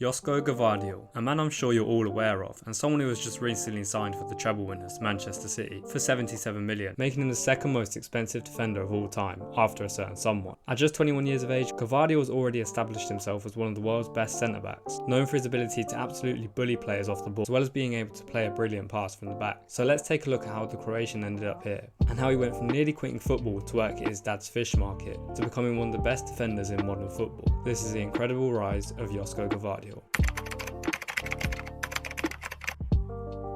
Josko Gvardiol, a man I'm sure you're all aware of, and someone who was just recently signed for the treble winners Manchester City for 77 million, making him the second most expensive defender of all time after a certain someone. At just 21 years of age, Gvardiol has already established himself as one of the world's best centre-backs, known for his ability to absolutely bully players off the ball, as well as being able to play a brilliant pass from the back. So let's take a look at how the Croatian ended up here, and how he went from nearly quitting football to work at his dad's fish market, to becoming one of the best defenders in modern football. This is the incredible rise of Josko Gvardiol.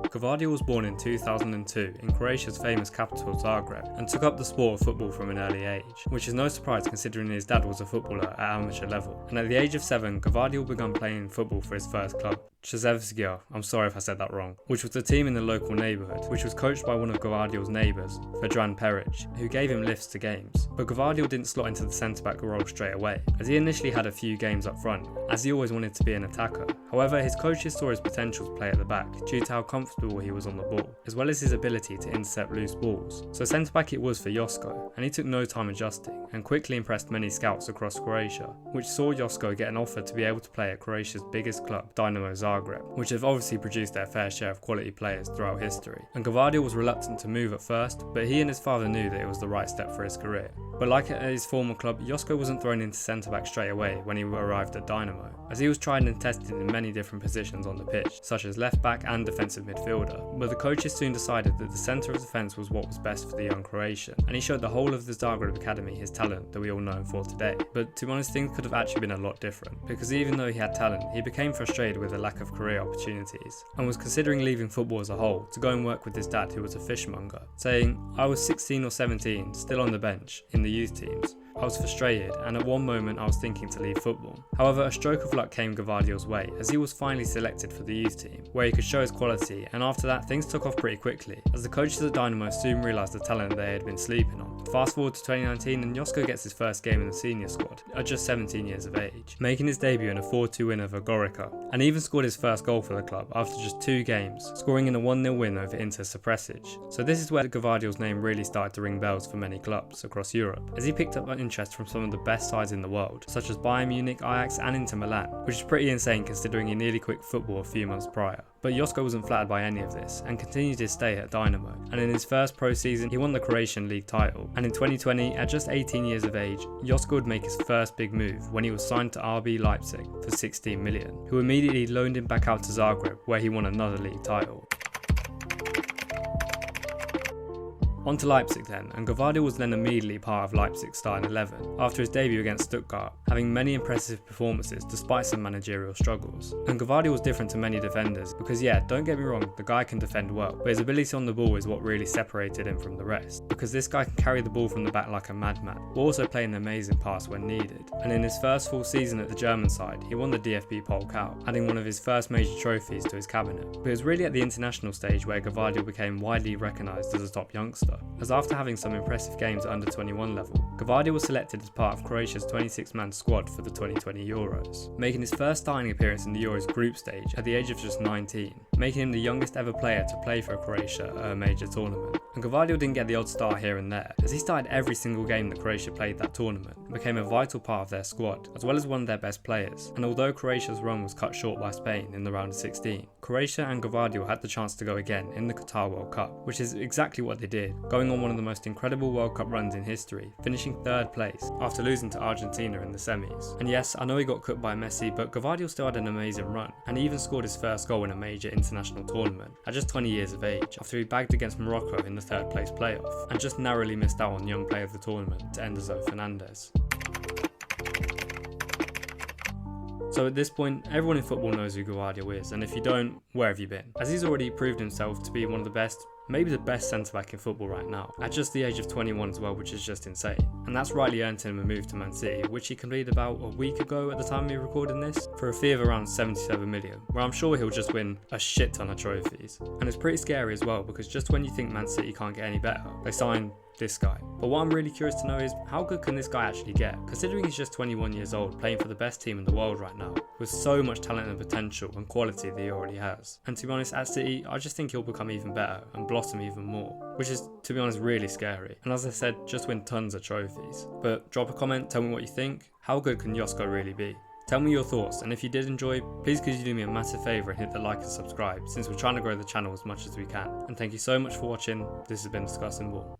Gvardiol was born in 2002 in Croatia's famous capital Zagreb and took up the sport of football from an early age, which is no surprise considering his dad was a footballer at amateur level. And at the age of 7, Gvardiol began playing football for his first club, Treble, I'm sorry if I said that wrong, which was a team in the local neighbourhood, which was coached by one of Gvardiol's neighbours, Vedran Peric, who gave him lifts to games. But Gvardiol didn't slot into the centre-back role straight away, as he initially had a few games up front, as he always wanted to be an attacker. However, his coaches saw his potential to play at the back due to how comfortable he was on the ball, as well as his ability to intercept loose balls. So centre-back it was for Josko, and he took no time adjusting, and quickly impressed many scouts across Croatia, which saw Josko get an offer to be able to play at Croatia's biggest club, Dynamo Zagreb, which have obviously produced their fair share of quality players throughout history. And Gvardiol was reluctant to move at first, but he and his father knew that it was the right step for his career. But like at his former club, Josko wasn't thrown into centre-back straight away when he arrived at Dynamo, as he was tried and tested in many different positions on the pitch, such as left-back and defensive midfielder. But the coaches soon decided that the centre of defence was what was best for the young Croatian, and he showed the whole of the Zagreb academy his talent that we all know him for today. But to be honest, things could have actually been a lot different, because even though he had talent, he became frustrated with the lack of career opportunities, and was considering leaving football as a whole to go and work with his dad, who was a fishmonger, saying, "I was 16 or 17, still on the bench, in the youth teams. I was frustrated, and at one moment I was thinking to leave football." However, a stroke of luck came Gvardiol's way, as he was finally selected for the youth team, where he could show his quality, and after that things took off pretty quickly, as the coaches at Dynamo soon realised the talent they had been sleeping on. Fast forward to 2019 and Josko gets his first game in the senior squad, at just 17 years of age, making his debut in a 4-2 win over Gorica, and even scored his first goal for the club after just 2 games, scoring in a 1-0 win over Inter Supresic. So this is where Gvardiol's name really started to ring bells for many clubs across Europe, as he picked up interest from some of the best sides in the world, such as Bayern Munich, Ajax and Inter Milan, which is pretty insane considering he nearly quit football a few months prior. But Josko wasn't flattered by any of this, and continued his stay at Dynamo, and in his first pro season he won the Croatian league title, and in 2020, at just 18 years of age, Josko would make his first big move when he was signed to RB Leipzig for 16 million, who immediately loaned him back out to Zagreb, where he won another league title. On to Leipzig then, and Gvardiol was then immediately part of Leipzig's starting 11, after his debut against Stuttgart, having many impressive performances despite some managerial struggles. And Gvardiol was different to many defenders, because yeah, don't get me wrong, the guy can defend well, but his ability on the ball is what really separated him from the rest, because this guy can carry the ball from the back like a madman, but also play an amazing pass when needed. And in his first full season at the German side, he won the DFB Pokal, adding one of his first major trophies to his cabinet. But it was really at the international stage where Gvardiol became widely recognised as a top youngster, as after having some impressive games at under 21 level, Gvardiol was selected as part of Croatia's 26-man squad for the 2020 Euros, making his first starting appearance in the Euros group stage at the age of just 19, making him the youngest ever player to play for Croatia at a major tournament. And Gvardiol didn't get the odd start here and there, as he started every single game that Croatia played that tournament, and became a vital part of their squad, as well as one of their best players. And although Croatia's run was cut short by Spain in the round of 16, Croatia and Gvardiol had the chance to go again in the Qatar World Cup, which is exactly what they did, going on one of the most incredible World Cup runs in history, finishing 3rd place after losing to Argentina in the semis. And yes, I know he got cooked by Messi, but Gvardiol still had an amazing run, and he even scored his first goal in a major international tournament at just 20 years of age, after he bagged against Morocco in the 3rd place playoff, and just narrowly missed out on young player of the tournament to Enzo Fernandez. So at this point, everyone in football knows who Gvardiol is, and if you don't, where have you been? As he's already proved himself to be one of the best, maybe the best centre-back in football right now, at just the age of 21 as well, which is just insane. And that's rightly earned him a move to Man City, which he completed about a week ago at the time we recording this, for a fee of around 77 million, where I'm sure he'll just win a shit ton of trophies. And it's pretty scary as well, because just when you think Man City can't get any better, they sign this guy. But what I'm really curious to know is, how good can this guy actually get? Considering he's just 21 years old, playing for the best team in the world right now, with so much talent and potential and quality that he already has. And to be honest, at City, I just think he'll become even better and blossom even more, which is, to be honest, really scary. And as I said, just win tons of trophies. But drop a comment, tell me what you think. How good can Josko really be? Tell me your thoughts, and if you did enjoy, please could you do me a massive favour and hit the like and subscribe, since we're trying to grow the channel as much as we can. And thank you so much for watching. This has been Discussing Ball.